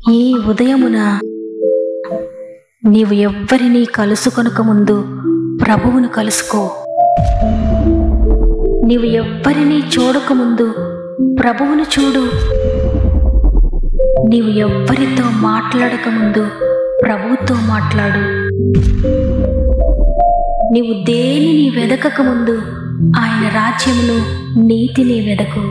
ఈ ఉదయమున నీవు ఎవ్వరినీ కలుసుకొనక ముందు ప్రభువును కలుసుకో. నీవు ఎవ్వరినీ చూడకముందు ప్రభువును చూడు. నీవు ఎవ్వరితో మాట్లాడకముందు ప్రభువుతో మాట్లాడు. నీవు దేనిని వెదకకముందు ఆయన రాజ్యమును, నీతిని వెదకు.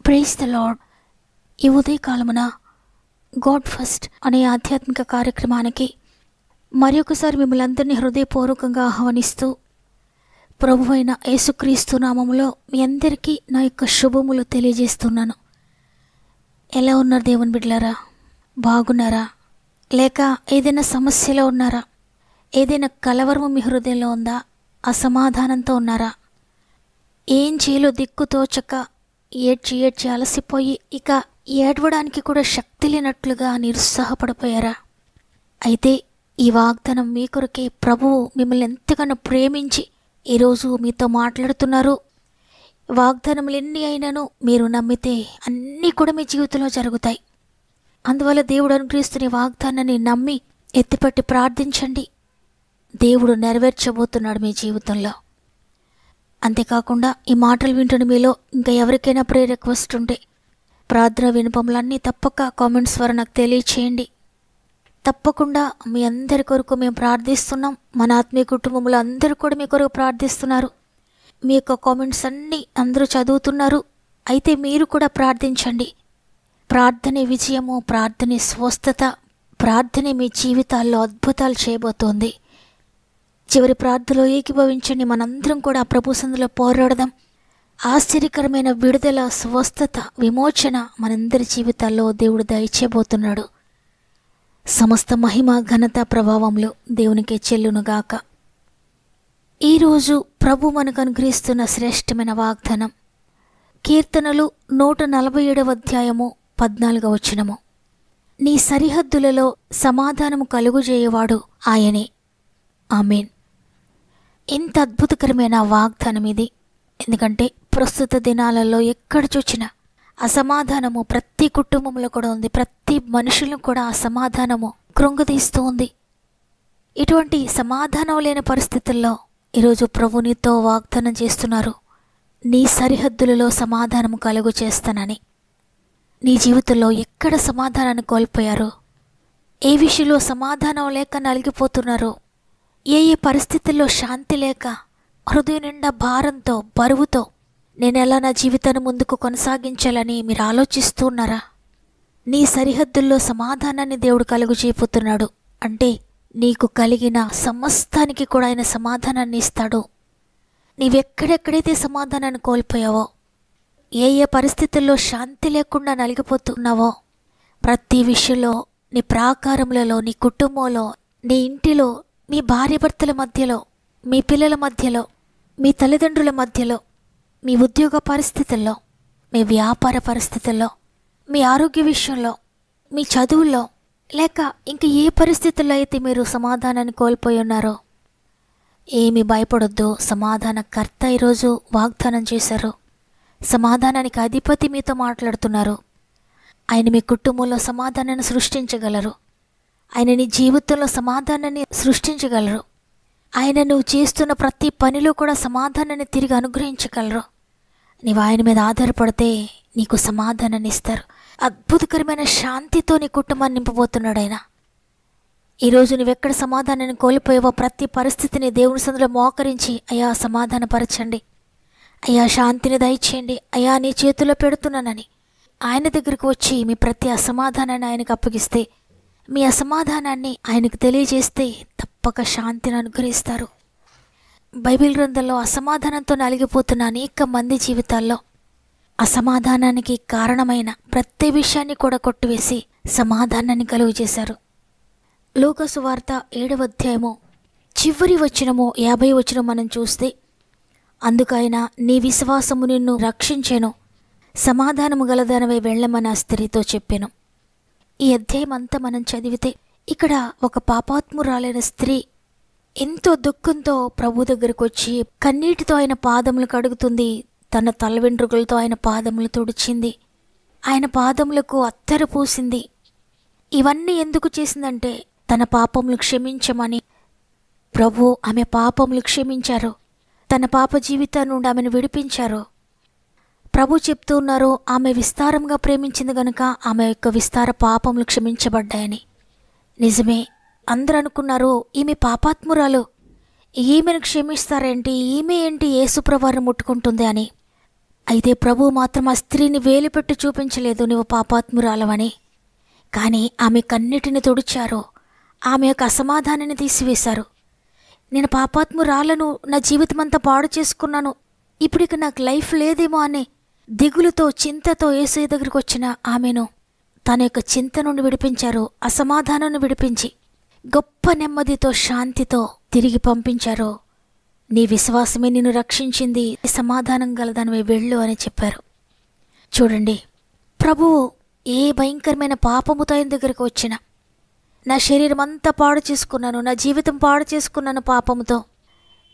Praise the lord. ఈ ఉదయకాలమున గాడ్ ఫస్ట్ అనే ఆధ్యాత్మిక కార్యక్రమానికి మరొకసారి మిమ్మల్ని అందరినీ హృదయపూర్వకంగా ఆహ్వానిస్తూ, ప్రభువైన యేసుక్రీస్తు నామములో మీ అందరికీ నా యొక్క శుభములు తెలియజేస్తున్నాను. ఎలా ఉన్నారు దేవుని బిడ్డలారా? బాగున్నారా? లేక ఏదైనా సమస్యలో ఉన్నారా? ఏదైనా కలవరము మీ హృదయంలో ఉందా? అసమాధానంతో ఉన్నారా? ఏం చేయాలో దిక్కుతోచక ఏడ్చి అలసిపోయి ఇక ఏడవడానికి కూడా శక్తి లేనట్లుగా నిరుత్సాహపడిపోయారా? అయితే ఈ వాగ్దానం మీ కొరకే. ప్రభువు మిమ్మల్ని ఎంతగానో ప్రేమించి ఈరోజు మీతో మాట్లాడుతున్నారు. వాగ్దానములు ఎన్ని అయినాను మీరు నమ్మితే అన్నీ కూడా మీ జీవితంలో జరుగుతాయి. అందువల్ల దేవుడు అనుగ్రహిస్తున్న వాగ్దానాన్ని నమ్మి ఎత్తిపట్టి ప్రార్థించండి. దేవుడు నెరవేర్చబోతున్నాడు మీ జీవితంలో. అంతేకాకుండా ఈ మాటలు వింటున్న మీలో ఇంకా ఎవరికైనా ప్రేయర్ రిక్వెస్ట్ ఉంటే ప్రార్థన వినపములన్నీ తప్పక కామెంట్స్ ద్వారా నాకు తెలియచేయండి. తప్పకుండా మీ అందరి కొరకు మేము ప్రార్థిస్తున్నాం. మన ఆత్మీయ కుటుంబంలో అందరూ కూడా మీ కొరకు ప్రార్థిస్తున్నారు. మీ యొక్క కామెంట్స్ అన్నీ అందరూ చదువుతున్నారు. అయితే మీరు కూడా ప్రార్థించండి. ప్రార్థనే విజయము, ప్రార్థనే స్వస్థత, ప్రార్థనే మీ జీవితాల్లో అద్భుతాలు చేయబోతోంది. చివరి ప్రార్థనలో ఏకీభవించండి. మనందరం కూడా ప్రభు సన్నిధిలో పోరాడదాం. ఆశ్చర్యకరమైన విడుదల, స్వస్థత, విమోచన మనందరి జీవితాల్లో దేవుడు దయచేయబోతున్నాడు. సమస్త మహిమ, ఘనత, ప్రభావములు దేవునికే చెల్లునుగాక. ఈరోజు ప్రభు మనకు అనుగ్రహిస్తున్న శ్రేష్టమైన వాగ్దానం కీర్తనలు 147వ అధ్యాయము 14వ వచనము. నీ సరిహద్దులలో సమాధానము కలుగుజేయవాడు ఆయనే. ఆమేన్. ఎంత అద్భుతకరమైన వాగ్దానం ఇది! ఎందుకంటే ప్రస్తుత దినాలలో ఎక్కడ చూచినా అసమాధానము ప్రతి కుటుంబంలో కూడా ఉంది. ప్రతి మనుషులను కూడా అసమాధానము కృంగదీస్తూ ఉంది. ఇటువంటి సమాధానం లేని పరిస్థితుల్లో ఈరోజు ప్రభు నీతో వాగ్దానం చేస్తున్నారు. నీ సరిహద్దులలో సమాధానము కలుగు చేస్తానని. నీ జీవితంలో ఎక్కడ సమాధానాన్ని కోల్పోయారో, ఏ విషయంలో సమాధానం లేక నలిగిపోతున్నారో, ఏ పరిస్థితుల్లో శాంతి లేక హృదయం నిండా భారంతో, బరువుతో నేను ఎలా నా జీవితాన్ని ముందుకు కొనసాగించాలని మీరు ఆలోచిస్తూ ఉన్నారా? నీ సరిహద్దుల్లో సమాధానాన్ని దేవుడు కలుగు చేయబోతున్నాడు. అంటే నీకు కలిగిన సమస్తానికి కూడా ఆయన సమాధానాన్ని ఇస్తాడు. నీవెక్కడెక్కడైతే సమాధానాన్ని కోల్పోయావో, ఏ పరిస్థితుల్లో శాంతి లేకుండా నలిగిపోతున్నావో, ప్రతి విషయంలో, నీ ప్రాకారములలో, నీ కుటుంబంలో, నీ ఇంటిలో, మీ భార్యాభర్తల మధ్యలో, మీ పిల్లల మధ్యలో, మీ తల్లిదండ్రుల మధ్యలో, మీ ఉద్యోగ పరిస్థితుల్లో, మీ వ్యాపార పరిస్థితుల్లో, మీ ఆరోగ్య విషయంలో, మీ చదువుల్లో, లేక ఇంక ఏ పరిస్థితుల్లో అయితే మీరు సమాధానాన్ని కోల్పోయి ఉన్నారో, ఏమి భయపడొద్దు. సమాధానకర్త ఈరోజు వాగ్దానం చేశారు. సమాధానానికి అధిపతి మీతో మాట్లాడుతున్నారు. ఆయన మీ కుటుంబంలో సమాధానాన్ని సృష్టించగలరు. ఆయన నీ జీవితంలో సమాధానాన్ని సృష్టించగలరు. ఆయన నువ్వు చేస్తున్న ప్రతి పనిలో కూడా సమాధానాన్ని తిరిగి అనుగ్రహించగలరు. నీవు ఆయన మీద ఆధారపడితే నీకు సమాధానాన్ని ఇస్తారు. అద్భుతకరమైన శాంతితో నీ కుటుంబాన్ని నింపబోతున్నాడు ఆయన. ఈరోజు నువ్వెక్కడ సమాధానాన్ని కోల్పోయావో ప్రతి పరిస్థితిని దేవుని సన్నిధిలో మోకరించి, అయ్యా సమాధానపరచండి, అయ్యా శాంతిని దయచేయండి, అయ్యా నీ చేతిలో పెడుతున్నానని ఆయన దగ్గరకు వచ్చి మీ ప్రతి అసమాధానాన్ని ఆయనకు అప్పగిస్తే, మీ అసమాధానాన్ని ఆయనకు తెలియజేస్తే తప్పక శాంతిని అనుగ్రహిస్తారు. బైబిల్ గ్రంథంలో అసమాధానంతో నలిగిపోతున్న అనేక మంది జీవితాల్లో అసమాధానానికి కారణమైన ప్రతి విషయాన్ని కూడా కొట్టివేసి సమాధానాన్ని కలుగు చేశారు. లూకా సువార్త 7వ అధ్యాయము చివరి వచనము 50వ వచనం మనం చూస్తే, అందుకైన నీ విశ్వాసము నిన్ను రక్షించెను, సమాధానము గలదానవై వెళ్ళమని ఆ స్త్రీతో చెప్పెను. ఈ అధ్యాయం అంతా మనం చదివితే ఇక్కడ ఒక పాపాత్మురాలైన స్త్రీ ఎంతో దుఃఖంతో ప్రభు దగ్గరకు వచ్చి కన్నీటితో ఆయన పాదములు కడుగుతుంది. తన తల వెంట్రుకలతో ఆయన పాదములు తుడిచింది. ఆయన పాదములకు అత్తరు పూసింది. ఇవన్నీ ఎందుకు చేసిందంటే తన పాపములు క్షమించమని. ప్రభు ఆమె పాపములు క్షమించారు. తన పాప జీవితం నుండి ఆమెను విడిపించారు. ప్రభు చెప్తూ ఉన్నారు, ఆమె విస్తారంగా ప్రేమించింది గనుక ఆమె యొక్క విస్తార పాపములు క్షమించబడ్డాయని. నిజమే, అందరూ అనుకున్నారు ఈమె పాపాత్మురాలు, ఈమెను క్షమిస్తారేంటి, ఈమె ఏంటి యేసుప్రభువును ముట్టుకుంటుంది అని. అయితే ప్రభు మాత్రం ఆ స్త్రీని వేలుపెట్టి చూపించలేదు నువ్వు పాపాత్మురాలవని. కానీ ఆమె కన్నిటిని తుడిచారు. ఆమె యొక్క అసమాధానాన్ని తీసివేశారు. నేను పాపాత్మురాలను, నా జీవితం అంతా పాడు చేసుకున్నాను, ఇప్పుడిక నాకు లైఫ్ లేదేమో అని దిగులుతో చింతతో యేసయ్య దగ్గరికి వచ్చిన ఆమెను తన యొక్క చింత నుండి విడిపించారు. అసమాధానాన్ని విడిపించి గొప్ప నెమ్మదితో శాంతితో తిరిగి పంపించారు. నీ విశ్వాసమే నిన్ను రక్షించింది, సమాధానం గలదానివై వెళ్ళు అని చెప్పారు. చూడండి, ప్రభువు ఏ భయంకరమైన పాపముతో ఆయన దగ్గరికి వచ్చిన, నా శరీరం అంతా పాడు చేసుకున్నాను, నా జీవితం పాడు చేసుకున్నాను పాపముతో,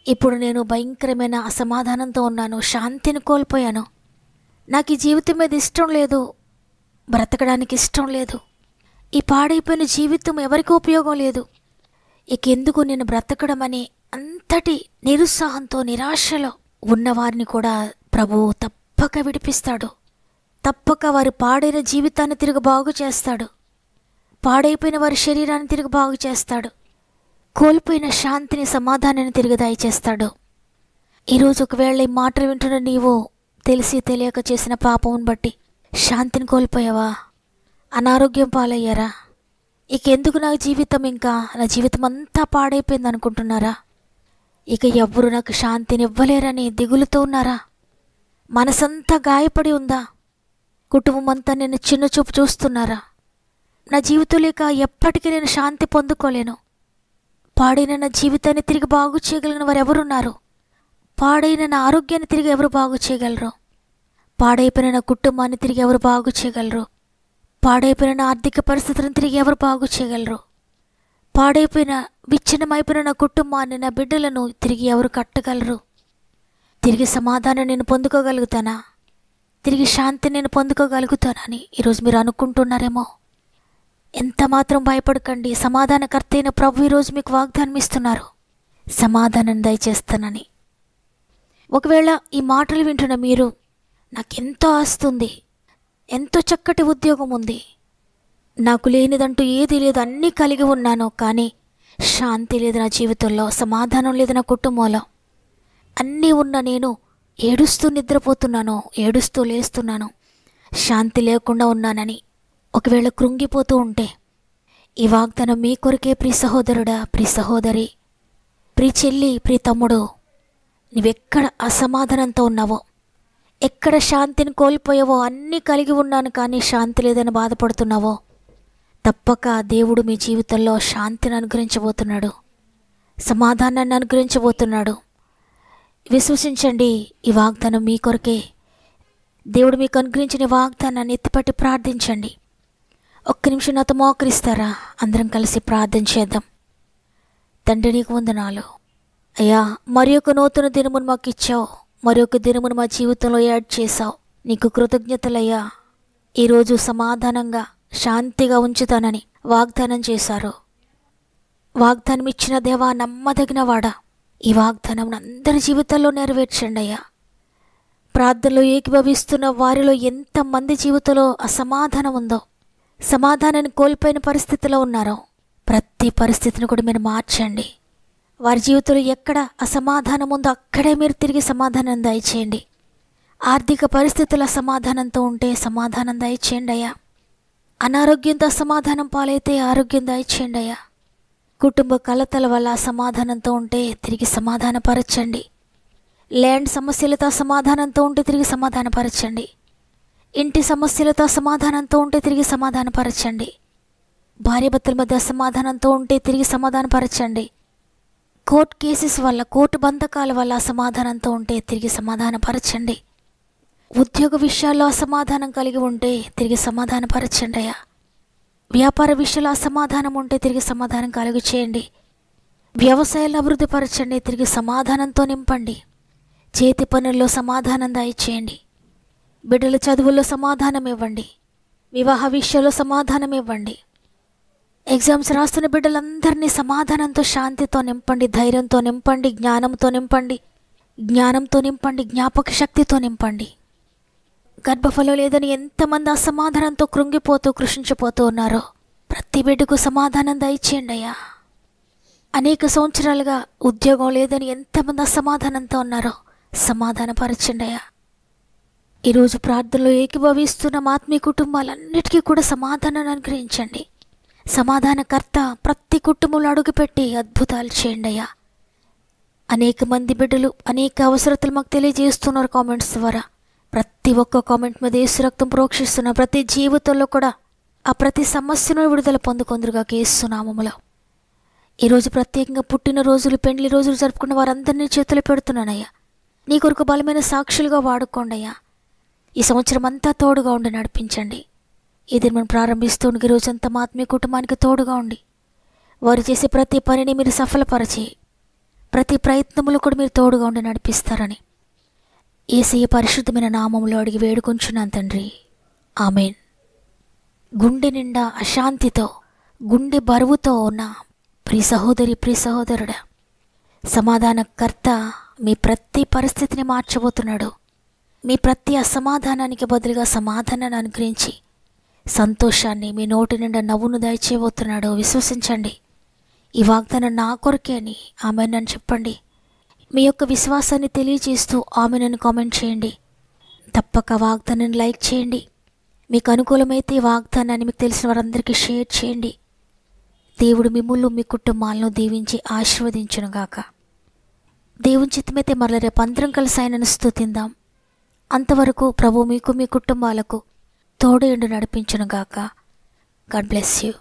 ఇప్పుడు నేను భయంకరమైన అసమాధానంతో ఉన్నాను, శాంతిని కోల్పోయాను, నాకు ఈ జీవితం మీద ఇష్టం లేదు, బ్రతకడానికి ఇష్టం లేదు, ఈ పాడైపోయిన జీవితం ఎవరికి ఉపయోగం లేదు, ఇకెందుకు నేను బ్రతకడం అని అంతటి నిరుత్సాహంతో నిరాశలో ఉన్నవారిని కూడా ప్రభువు తప్పక విడిపిస్తాడు. తప్పక వారి పాడైన జీవితాన్ని తిరిగి బాగు చేస్తాడు. పాడైపోయిన వారి శరీరాన్ని తిరిగి బాగు చేస్తాడు. కోల్పోయిన శాంతిని, సమాధానాన్ని తిరిగి దయచేస్తాడు. ఈరోజు ఒకవేళ ఈ మాటలు వింటున్న నీవు తెలిసి తెలియక చేసిన పాపమును బట్టి శాంతిని కోల్పోయావా? అనారోగ్యం పాలయ్యారా? ఇకెందుకు నా జీవితం, ఇంకా నా జీవితం అంతా పాడైపోయింది అనుకుంటున్నారా? ఇక ఎవ్వరూ నాకు శాంతిని ఇవ్వలేరని దిగులుతో ఉన్నారా? మనసంతా గాయపడి ఉందా? కుటుంబం అంతా నేను చిన్న చూపు చూస్తున్నారా? నా జీవితం లేక ఎప్పటికీ నేను శాంతి పొందుకోలేను, పాడైన నా జీవితాన్ని తిరిగి బాగు చేయగలిగిన వారు ఎవరున్నారు? పాడైన నా ఆరోగ్యాన్ని తిరిగి ఎవరు బాగు చేయగలరు? పాడైపోయిన నా కుటుంబాన్ని తిరిగి ఎవరు బాగు చేయగలరు? పాడైపోయిన నా ఆర్థిక పరిస్థితులను తిరిగి ఎవరు బాగు చేయగలరు? పాడైపోయిన విచ్ఛిన్నమైపోయిన నా కుటుంబాన్ని, నా బిడ్డలను తిరిగి ఎవరు కట్టగలరు? తిరిగి సమాధానం నేను పొందుకోగలుగుతానా? తిరిగి శాంతి నేను పొందుకోగలుగుతానా అని ఈరోజు మీరు అనుకుంటున్నారేమో. ఎంత మాత్రం భయపడకండి. సమాధానకర్త అయిన ప్రభు ఈరోజు మీకు వాగ్దానం ఇస్తున్నారు, సమాధానం దయచేస్తానని. ఒకవేళ ఈ మాటలు వింటున్న మీరు, నాకెంతో ఆస్తుంది, ఎంతో చక్కటి ఉద్యోగం ఉంది, నాకు లేనిదంటూ ఏదీ లేదు, అన్నీ కలిగి ఉన్నాను, కానీ శాంతి లేదు నా జీవితంలో, సమాధానం లేదు నా కుటుంబంలో, అన్నీ ఉన్న నేను ఏడుస్తూ నిద్రపోతున్నాను, ఏడుస్తూ లేస్తున్నాను, శాంతి లేకుండా ఉన్నానని ఒకవేళ కృంగిపోతూ ఉంటే, ఈ వాగ్దానం మీ కొరకే ప్రియ సహోదరుడా, ప్రియ సహోదరి, ప్రియ చెల్లి, ప్రియ తమ్ముడు. నువ్వెక్కడ అసమాధానంతో ఉన్నావో, ఎక్కడ శాంతిని కోల్పోయావో, అన్నీ కలిగి ఉన్నాను కానీ శాంతి లేదని బాధపడుతున్నావో, తప్పక దేవుడు మీ జీవితంలో శాంతిని అనుగ్రహించబోతున్నాడు, సమాధానాన్ని అనుగ్రహించబోతున్నాడు. విశ్వసించండి, ఈ వాగ్దానం మీ కొరకే. దేవుడు మీకు అనుగ్రహించిన వాగ్దానాన్ని ఎత్తిపట్టి ప్రార్థించండి. ఒక్క నిమిషం నాతో మోకరిస్తారా? అందరం కలిసి ప్రార్థన చేద్దాం. తండ్రి, నీకు వందనాలు అయ్యా, మరి ఒక నూతన దినమును మాకు ఇచ్చావు, మరి ఒక దినమును మా జీవితంలో యాడ్ చేశావు. నీకు కృతజ్ఞతలయ్యా. ఈరోజు సమాధానంగా శాంతిగా ఉంచుతానని వాగ్దానం చేశారు. వాగ్దానం ఇచ్చిన దేవా, నమ్మదగిన వాడా, ఈ వాగ్దానం అందరి జీవితాల్లో నెరవేర్చండి అయ్యా. ప్రార్థనలో ఏకీభవిస్తున్న వారిలో ఎంతమంది జీవితంలో అసమాధానం ఉందో, సమాధానాన్ని కోల్పోయిన పరిస్థితిలో ఉన్నారో, ప్రతి పరిస్థితిని కూడా మీరు మార్చండి. వారి జీవితంలో ఎక్కడ అసమాధానం ఉందో అక్కడే మీరు తిరిగి సమాధానం దయచేయండి. ఆర్థిక పరిస్థితుల సమాధానంతో ఉంటే సమాధానం దయచేయండి అయ్యా. అనారోగ్యంతో అసమాధానం పాలైతే ఆరోగ్యం దయచేయండి అయ్యా. కుటుంబ కలతల వల్ల అసమాధానంతో ఉంటే తిరిగి సమాధానపరచండి. ల్యాండ్ సమస్యలతో అసమాధానంతో ఉంటే తిరిగి సమాధానపరచండి. ఇంటి సమస్యలతో అసమాధానంతో ఉంటే తిరిగి సమాధానపరచండి. భార్యాభర్తల మధ్య అసమాధానంతో ఉంటే తిరిగి సమాధానపరచండి. కోర్టు కేసెస్ వల్ల, కోర్టు బంధకాల వల్ల అసమాధానంతో ఉంటే తిరిగి సమాధానపరచండి. ఉద్యోగ విషయాల్లో అసమాధానం కలిగి ఉంటే తిరిగి సమాధానపరచండి అయ్యా. వ్యాపార విషయంలో అసమాధానం ఉంటే తిరిగి సమాధానం కలుగు చేయండి. వ్యవసాయాలను అభివృద్ధిపరచండి, తిరిగి సమాధానంతో నింపండి. చేతి పనుల్లో సమాధానం దయచేయండి. బిడ్డల చదువుల్లో సమాధానం ఇవ్వండి. వివాహ విషయంలో సమాధానం ఇవ్వండి. ఎగ్జామ్స్ రాస్తున్న బిడ్డలందరినీ సమాధానంతో, శాంతితో నింపండి, ధైర్యంతో నింపండి, జ్ఞానంతో నింపండి, జ్ఞాపక శక్తితో నింపండి. గర్భఫలం లేదని ఎంతమంది అసమాధానంతో కృంగిపోతూ కృషించిపోతూ ఉన్నారో ప్రతి బిడ్డకు సమాధానం దయచేయండి అయ్యా. అనేక సంవత్సరాలుగా ఉద్యోగం లేదని ఎంతమంది అసమాధానంతో ఉన్నారో సమాధానపరచండి అయ్యా. ఈరోజు ప్రార్థనలో ఏకీభవిస్తున్న ఆత్మీయ కుటుంబాలన్నిటికీ కూడా సమాధానాన్ని అనుగ్రహించండి. సమాధానకర్త ప్రతి కుటుంబంలో అడుగుపెట్టి అద్భుతాలు చేయండి అయ్యా. అనేక మంది బిడ్డలు అనేక అవసరతలు మాకు తెలియజేస్తున్నారు కామెంట్స్ ద్వారా. ప్రతి ఒక్క కామెంట్ మీద యేసు రక్తం ప్రోక్షిస్తున్న ప్రతి జీవితంలో కూడా ఆ ప్రతి సమస్యను విడుదల పొందుకొందురుగా యేసు నామములో. ఈరోజు ప్రత్యేకంగా పుట్టినరోజులు, పెండ్లి రోజులు జరుపుకున్న వారందరినీ చేతులు పెడుతున్నానయ్యా. నీ కొరకు బలమైన సాక్షులుగా వాడుకోండి అయ్యా. ఈ సంవత్సరం అంతా తోడుగా ఉండి నడిపించండి. ఇది మనం ప్రారంభిస్తుండగా ఈ రోజంతా మా ఆత్మీయ కుటుంబానికి తోడుగా ఉండి వారు చేసే ప్రతి పనిని మీరు సఫలపరిచి ప్రతి ప్రయత్నములు కూడా మీరు తోడుగా ఉండి నడిపిస్తారని యేసయ్య పరిశుద్ధమైన నామములో అడిగి వేడుకొంచున్నాను తండ్రి, ఆమెన్. గుండె నిండా అశాంతితో, గుండె బరువుతో ఉన్న ప్రియ సహోదరి, ప్రియ సహోదరుడా, సమాధానకర్త మీ ప్రతి పరిస్థితిని మార్చబోతున్నాడు. మీ ప్రతి అసమాధానానికి బదులుగా సమాధానాన్ని అనుగ్రహించి సంతోషాన్ని, మీ నోటి నిండా నవ్వును దయచేయబోతున్నాడు. విశ్వసించండి. ఈ వాగ్దానం నా కొరకే అని ఆమెన్ అని చెప్పండి. మీ యొక్క విశ్వాసాన్ని తెలియజేస్తూ ఆమెన్ అని కామెంట్ చేయండి. తప్పక వాగ్దానాన్ని లైక్ చేయండి. మీకు అనుకూలమైతే ఈ వాగ్దానాన్ని మీకు తెలిసిన వారందరికీ షేర్ చేయండి. దేవుడు మిమ్ములను, మీ కుటుంబాలను దీవించి ఆశీర్వదించునుగాక. దేవుని చిత్తమైతే మరల రేపు అందరం కలిసి ఆయనను స్తుతిందాం. అంతవరకు ప్రభు మీకు, మీ కుటుంబాలకు తోడేండు నడిపించునుగాక. God bless you.